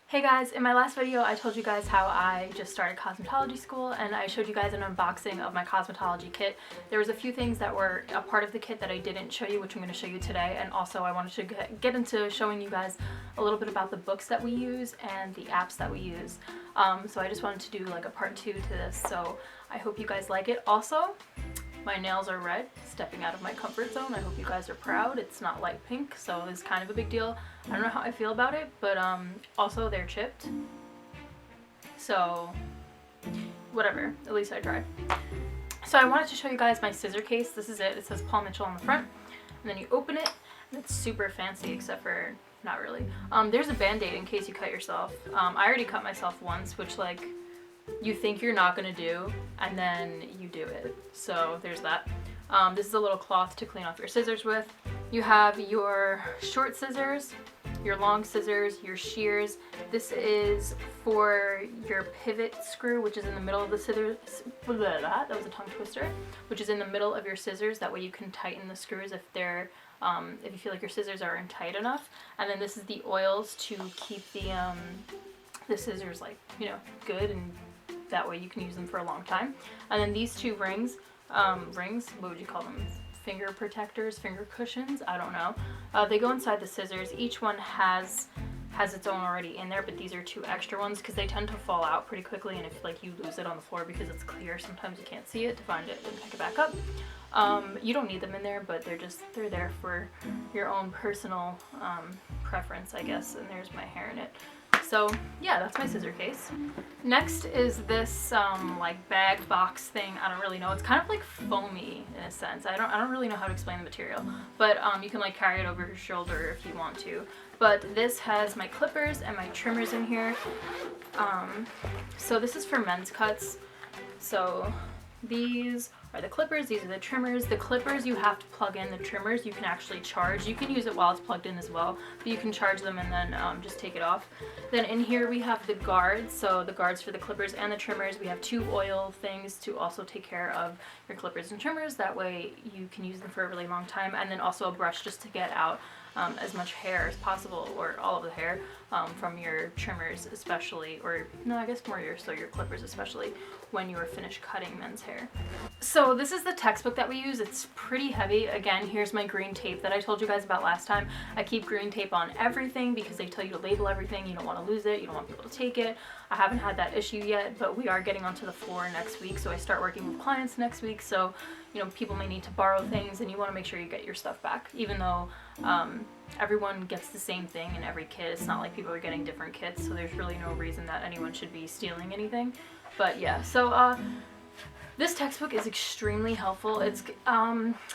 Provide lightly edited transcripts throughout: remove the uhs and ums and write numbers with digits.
Hey guys, in my last video I told you guys how I just started cosmetology school and I showed you guys an unboxing of my cosmetology kit. There was a few things that were a part of the kit that I didn't show you, which I'm going to show you today, and also I wanted to get into showing you guys a little bit about the books that we use and the apps that we use. So I just wanted to do like a part 2 to this, so I hope you guys like it. Also, my nails are red, stepping out of my comfort zone. I hope you guys are proud. It's not light pink, so it's kind of a big deal. I don't know how I feel about it, but also they're chipped. So whatever, at least I tried. So I wanted to show you guys my scissor case. This is it. It says Paul Mitchell on the front. And then you open it, and it's super fancy, except for not really. There's a band-aid in case you cut yourself. I already cut myself once, which like you think you're not gonna do, and then you do it. So there's that. This is a little cloth to clean off your scissors with. You have your short scissors, your long scissors, your shears. This is for your pivot screw, which is in the middle of the scissors. That was a tongue twister. Which is in the middle of your scissors. That way you can tighten the screws if they're if you feel like your scissors aren't tight enough. And then this is the oils to keep the scissors, like, you know, good, and that way you can use them for a long time. And then these two rings, what would you call them? Finger protectors, finger cushions, I don't know. They go inside the scissors. Each one has its own already in there, but these are two extra ones because they tend to fall out pretty quickly, and if like you lose it on the floor because it's clear, sometimes you can't see it to find it and pick it back up. You don't need them in there, but they're there for your own personal preference, I guess. And there's my hair in it. So yeah, that's my scissor case. Next is this like bag box thing. I don't really know. It's kind of like foamy in a sense. I don't really know how to explain the material, but you can like carry it over your shoulder if you want to. But this has my clippers and my trimmers in here. So this is for men's cuts. So these are the clippers, these are the trimmers. The clippers you have to plug in, the trimmers you can actually charge. You can use it while it's plugged in as well, but you can charge them and then just take it off. Then in here we have the guards, so the guards for the clippers and the trimmers. We have two oil things to also take care of your clippers and trimmers, that way you can use them for a really long time. And then also a brush just to get out as much hair as possible, or all of the hair from your trimmers especially, or no, I guess more your clippers especially, when you are finished cutting men's hair. So this is the textbook that we use. It's pretty heavy. Again, here's my green tape that I told you guys about last time. I keep green tape on everything because they tell you to label everything. You don't want to lose it. You don't want people to take it. I haven't had that issue yet, but we are getting onto the floor next week, so I start working with clients next week. So, you know, people may need to borrow things, and you want to make sure you get your stuff back, even though everyone gets the same thing in every kit. It's not like people are getting different kits, so there's really no reason that anyone should be stealing anything. But yeah, so this textbook is extremely helpful. It's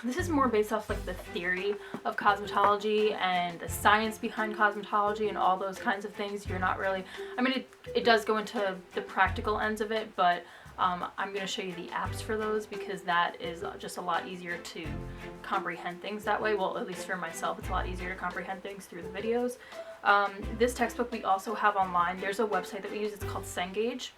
this is more based off like the theory of cosmetology and the science behind cosmetology and all those kinds of things. You're not really, I mean, it does go into the practical ends of it, but I'm going to show you the apps for those because that is just a lot easier to comprehend things that way. Well, at least for myself, it's a lot easier to comprehend things through the videos. This textbook we also have online. There's a website that we use. It's called Cengage.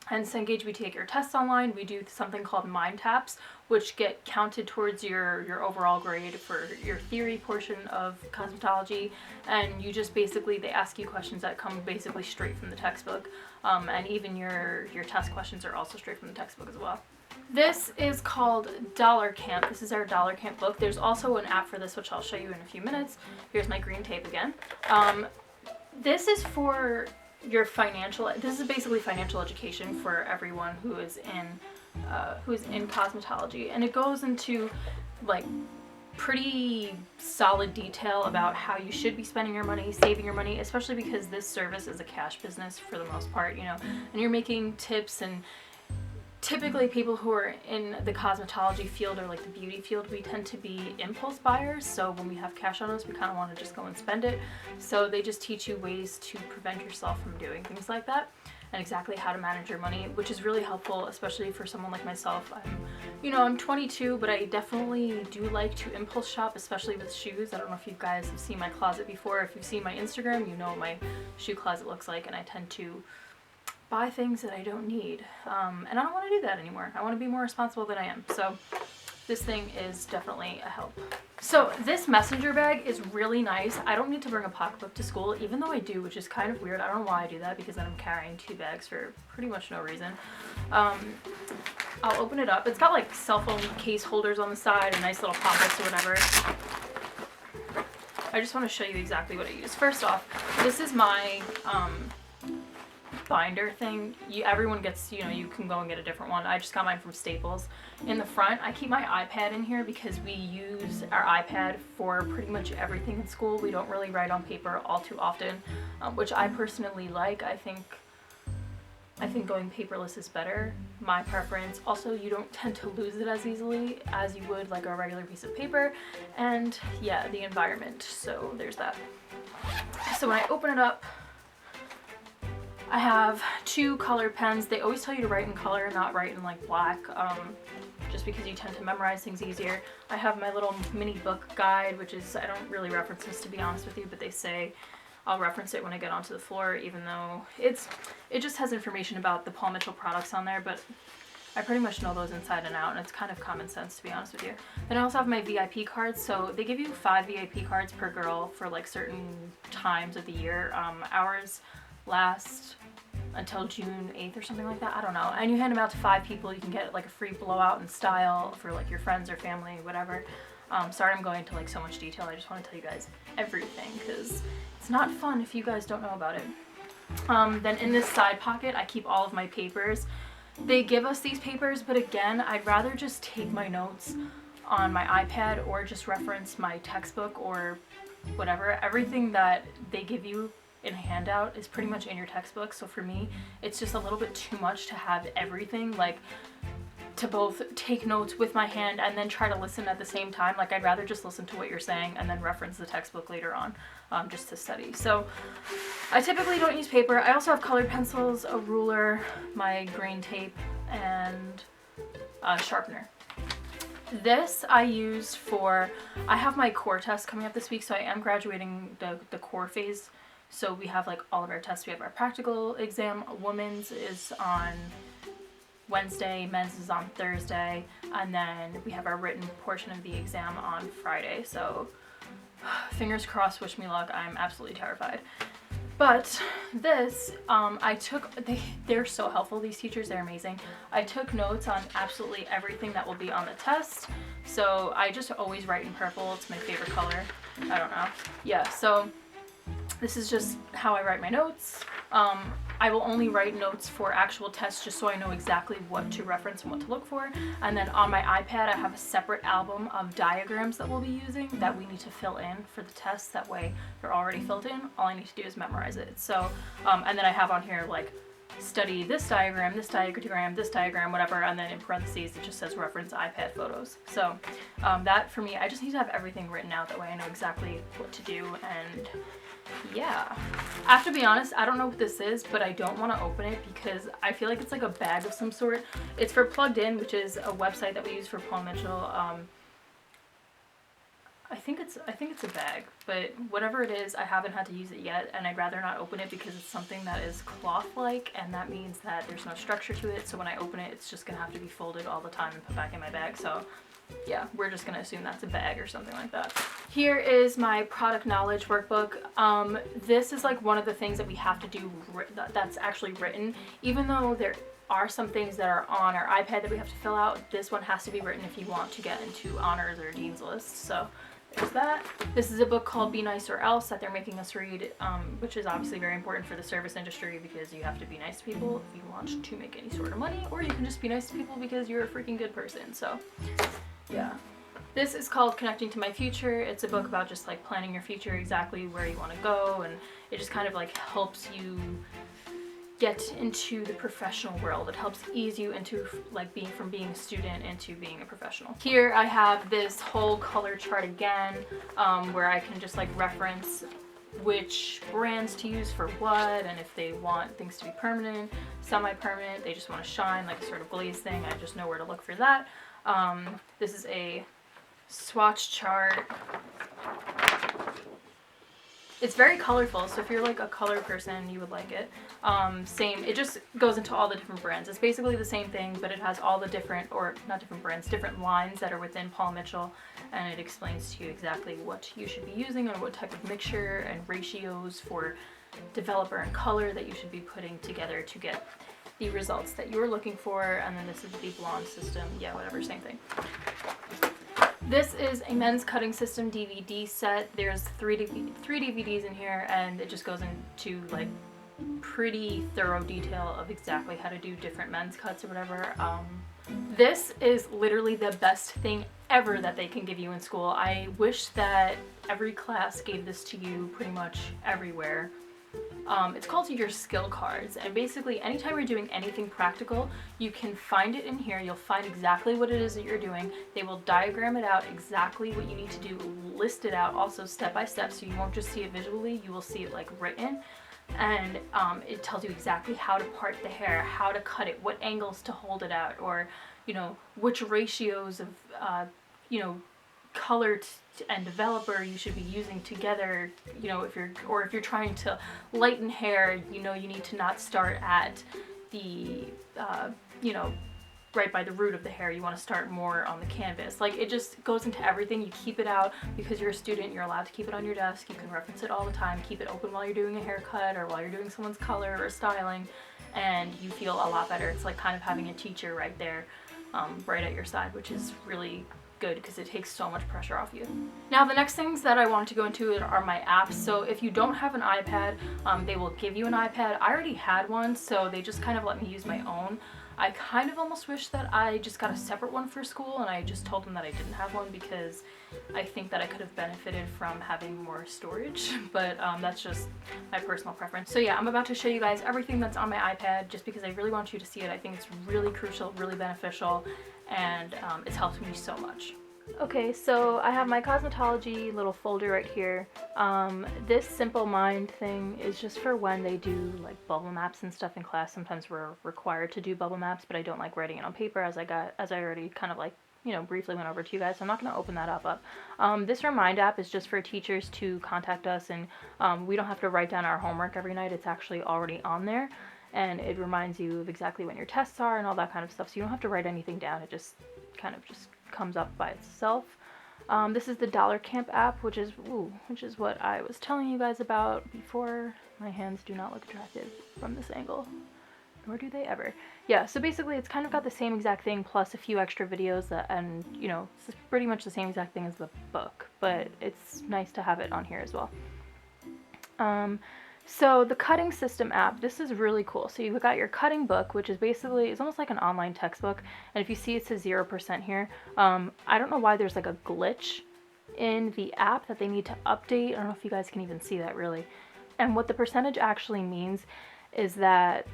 And Cengage, we take your tests online. We do something called mind taps, which get counted towards your overall grade for your theory portion of cosmetology. And you just basically, they ask you questions that come basically straight from the textbook. And even your test questions are also straight from the textbook as well. This is called Dollar Camp. This is our Dollar Camp book. There's also an app for this, which I'll show you in a few minutes. Here's my green tape again. This is for your this is basically financial education for everyone who is in cosmetology, and it goes into like pretty solid detail about how you should be spending your money, saving your money, especially because this service is a cash business for the most part, you know, and you're making tips. And typically people who are in the cosmetology field or like the beauty field, we tend to be impulse buyers. So when we have cash on us, we kind of want to just go and spend it. So they just teach you ways to prevent yourself from doing things like that, and exactly how to manage your money, which is really helpful, especially for someone like myself. I'm 22, but I definitely do like to impulse shop, especially with shoes. I don't know if you guys have seen my closet before. If you've seen my Instagram, you know what my shoe closet looks like, and I tend to buy things that I don't need, and I don't want to do that anymore. I want to be more responsible than I am. So this thing is definitely a help. So this messenger bag is really nice. I don't need to bring a pocketbook to school, even though I do, which is kind of weird. I don't know why I do that, because then I'm carrying 2 bags for pretty much no reason. I'll open it up. It's got like cell phone case holders on the side and nice little pockets or whatever. I just want to show you exactly what I use. First off, this is my binder thing. Everyone gets, you know, you can go and get a different one. I just got mine from Staples. In the front, I keep my iPad in here because we use our iPad for pretty much everything in school. We don't really write on paper all too often, which I personally like. I think going paperless is better, my preference. Also, you don't tend to lose it as easily as you would like a regular piece of paper, and yeah, the environment, so there's that. So when I open it up, I have 2 colored pens. They always tell you to write in color, not write in like black, just because you tend to memorize things easier. I have my little mini book guide, which is, I don't really reference this to be honest with you, but they say I'll reference it when I get onto the floor, even though it just has information about the Paul Mitchell products on there, but I pretty much know those inside and out, and it's kind of common sense, to be honest with you. Then I also have my VIP cards, so they give you 5 VIP cards per girl for like certain times of the year. Ours last until June 8th or something like that, I don't know. And you hand them out to 5 people. You can get like a free blowout in style for like your friends or family, whatever. Sorry I'm going into like so much detail. I just want to tell you guys everything because it's not fun if you guys don't know about it. Then in this side pocket, I keep all of my papers. They give us these papers, but again, I'd rather just take my notes on my iPad or just reference my textbook or whatever. Everything that they give you in a handout is pretty much in your textbook. So for me, it's just a little bit too much to have everything, like to both take notes with my hand and then try to listen at the same time. Like I'd rather just listen to what you're saying and then reference the textbook later on, just to study. So I typically don't use paper. I also have colored pencils, a ruler, my green tape, and a sharpener. This I use for, I have my core test coming up this week, so I am graduating the core phase. So we have like all of our tests. We have our practical exam. Women's is on Wednesday, men's is on Thursday, and then we have our written portion of the exam on Friday. So fingers crossed, wish me luck. I'm absolutely terrified. But this, they're so helpful, these teachers, they're amazing. I took notes on absolutely everything that will be on the test. So I just always write in purple. It's my favorite color. I don't know. Yeah, so this is just how I write my notes. I will only write notes for actual tests just so I know exactly what to reference and what to look for. And then on my iPad, I have a separate album of diagrams that we'll be using that we need to fill in for the test. That way they're already filled in. All I need to do is memorize it. So, and then I have on here like study this diagram, whatever, and then in parentheses it just says reference iPad photos. So that for me, I just need to have everything written out, that way I know exactly what to do. And yeah, I have to be honest, I don't know what this is, but I don't want to open it because I feel like it's like a bag of some sort. It's for Plugged In, which is a website that we use for Paul Mitchell. I think it's a bag, but whatever it is, I haven't had to use it yet, and I'd rather not open it because it's something that is cloth-like, and that means that there's no structure to it, so when I open it, it's just gonna have to be folded all the time and put back in my bag. So yeah, we're just gonna assume that's a bag or something like that. Here is my product knowledge workbook. This is like one of the things that we have to do that's actually written. Even though there are some things that are on our iPad that we have to fill out, this one has to be written if you want to get into honors or dean's lists. So there's that. This is a book called Be Nice or Else that they're making us read, which is obviously very important for the service industry because you have to be nice to people if you want to make any sort of money, or you can just be nice to people because you're a freaking good person. So yeah. This is called Connecting to My Future. It's a book about just like planning your future, exactly where you want to go, and it just kind of like helps you get into the professional world. It helps ease you into like being a student into being a professional. Here I have this whole color chart again, where I can just like reference which brands to use for what, and if they want things to be permanent, semi-permanent, they just want to shine, like a sort of glaze thing, I just know where to look for that. This is a swatch chart. It's very colorful, so if you're like a color person, you would like it. Same, it just goes into all the different brands. It's basically the same thing, but it has all the different, or not different brands, different lines that are within Paul Mitchell, and it explains to you exactly what you should be using and what type of mixture and ratios for developer and color that you should be putting together to get the results that you're looking for. And then this is the blonde system. Yeah, whatever, same thing. This is a men's cutting system DVD set. There's three DVDs in here, and it just goes into like pretty thorough detail of exactly how to do different men's cuts or whatever. This is literally the best thing ever that they can give you in school. I wish that every class gave this to you pretty much everywhere. It's called your skill cards, and basically anytime you're doing anything practical, you can find it in here. You'll find exactly what it is that you're doing. They will diagram it out, exactly what you need to do, list it out also step by step, so you won't just see it visually, you will see it like written. And it tells you exactly how to part the hair, how to cut it, what angles to hold it out, or you know, which ratios of you know, color and developer you should be using together. You know, if you're trying to lighten hair, you know, you need to not start at the you know, right by the root of the hair. You want to start more on the canvas. Like, it just goes into everything. You keep it out because you're a student. You're allowed to keep it on your desk. You can reference it all the time. Keep it open while you're doing a haircut or while you're doing someone's color or styling, and you feel a lot better. It's like kind of having a teacher right there, right at your side, which is really good because it takes so much pressure off you. Now, the next things that I want to go into are my apps. So if you don't have an iPad, they will give you an iPad. I already had one, so they just kind of let me use my own. I kind of almost wish that I just got a separate one for school, and I just told them that I didn't have one because I think that I could have benefited from having more storage, but that's just my personal preference. So yeah, I'm about to show you guys everything that's on my iPad just because I really want you to see it. I think it's really crucial, really beneficial, and it's helped me so much. Okay, so I have my cosmetology little folder right here. This Simple Mind thing is just for when they do like bubble maps and stuff in class. Sometimes we're required to do bubble maps, but I don't like writing it on paper, as I already kind of like, you know, briefly went over to you guys, so I'm not going to open that up. This Remind app is just for teachers to contact us, and we don't have to write down our homework every night. It's actually already on there, and it reminds you of exactly when your tests are and all that kind of stuff, so you don't have to write anything down. It just kind of just comes up by itself. This is the Dollar Camp app, which is what I was telling you guys about before. My hands do not look attractive from this angle, nor do they ever. Yeah, so basically it's kind of got the same exact thing plus a few extra videos and you know, it's pretty much the same exact thing as the book, but it's nice to have it on here as well. So the cutting system app, this is really cool. So you've got your cutting book, which is basically, it's almost like an online textbook. And if you see it says 0% here, I don't know why there's like a glitch in the app that they need to update. I don't know if you guys can even see that really. And what the percentage actually means is that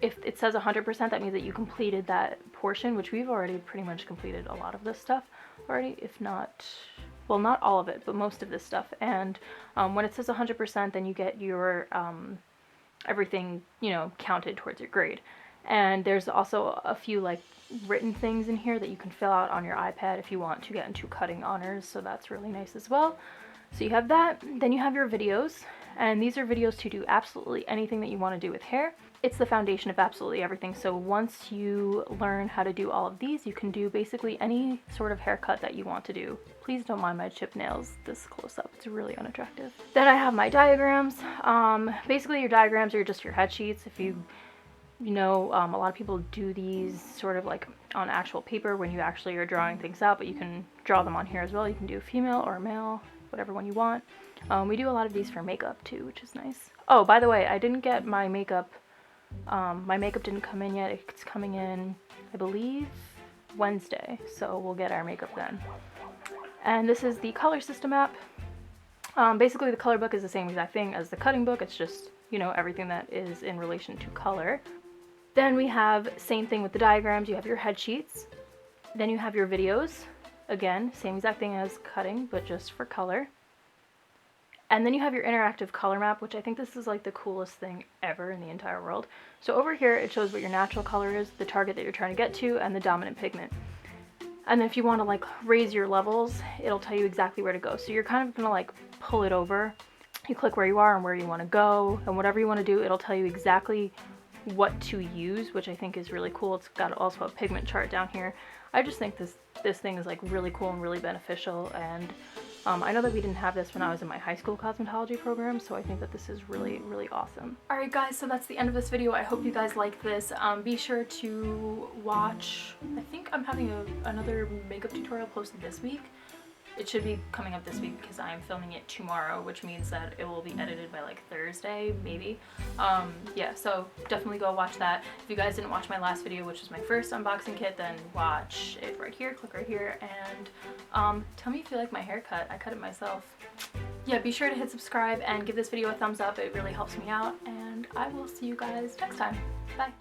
if it says 100%, that means that you completed that portion, which we've already pretty much completed a lot of this stuff already, if not... well, not all of it, but most of this stuff. And when it says 100%, then you get your everything, you know, counted towards your grade. And there's also a few like written things in here that you can fill out on your iPad if you want to get into cutting honors, so that's really nice as well. So you have that. Then you have your videos, and these are videos to do absolutely anything that you want to do with hair. It's the foundation of absolutely everything. So once you learn how to do all of these, you can do basically any sort of haircut that you want to do. Please don't mind my chipped nails this close up. It's really unattractive. Then I have my diagrams. Basically your diagrams are just your head sheets. If you know, a lot of people do these sort of like on actual paper when you actually are drawing things out, but you can draw them on here as well. You can do a female or a male, whatever one you want. We do a lot of these for makeup too, which is nice. Oh, by the way, I didn't get my makeup. My makeup didn't come in yet. It's coming in, I believe, Wednesday, so we'll get our makeup then. And this is the color system app. Basically the color book is the same exact thing as the cutting book. It's just, you know, everything that is in relation to color. Then we have same thing with the diagrams. You have your head sheets. Then you have your videos. Again, same exact thing as cutting, but just for color. And then you have your interactive color map, which I think this is like the coolest thing ever in the entire world. So over here, it shows what your natural color is, the target that you're trying to get to, and the dominant pigment. And then if you want to like raise your levels, it'll tell you exactly where to go. So you're kind of gonna like pull it over. You click where you are and where you want to go, and whatever you want to do, it'll tell you exactly what to use, which I think is really cool. It's got also a pigment chart down here. I just think this thing is like really cool and really beneficial, and I know that we didn't have this when I was in my high school cosmetology program, so I think that this is really, really awesome. Alright guys, so that's the end of this video. I hope you guys liked this. Be sure to watch, I think I'm having another makeup tutorial posted this week. It should be coming up this week because I'm filming it tomorrow, which means that it will be edited by like Thursday, maybe. Yeah, so definitely go watch that. If you guys didn't watch my last video, which was my first unboxing kit, then watch it right here, click right here, and tell me if you like my haircut. I cut it myself. Yeah, be sure to hit subscribe and give this video a thumbs up. It really helps me out, and I will see you guys next time. Bye.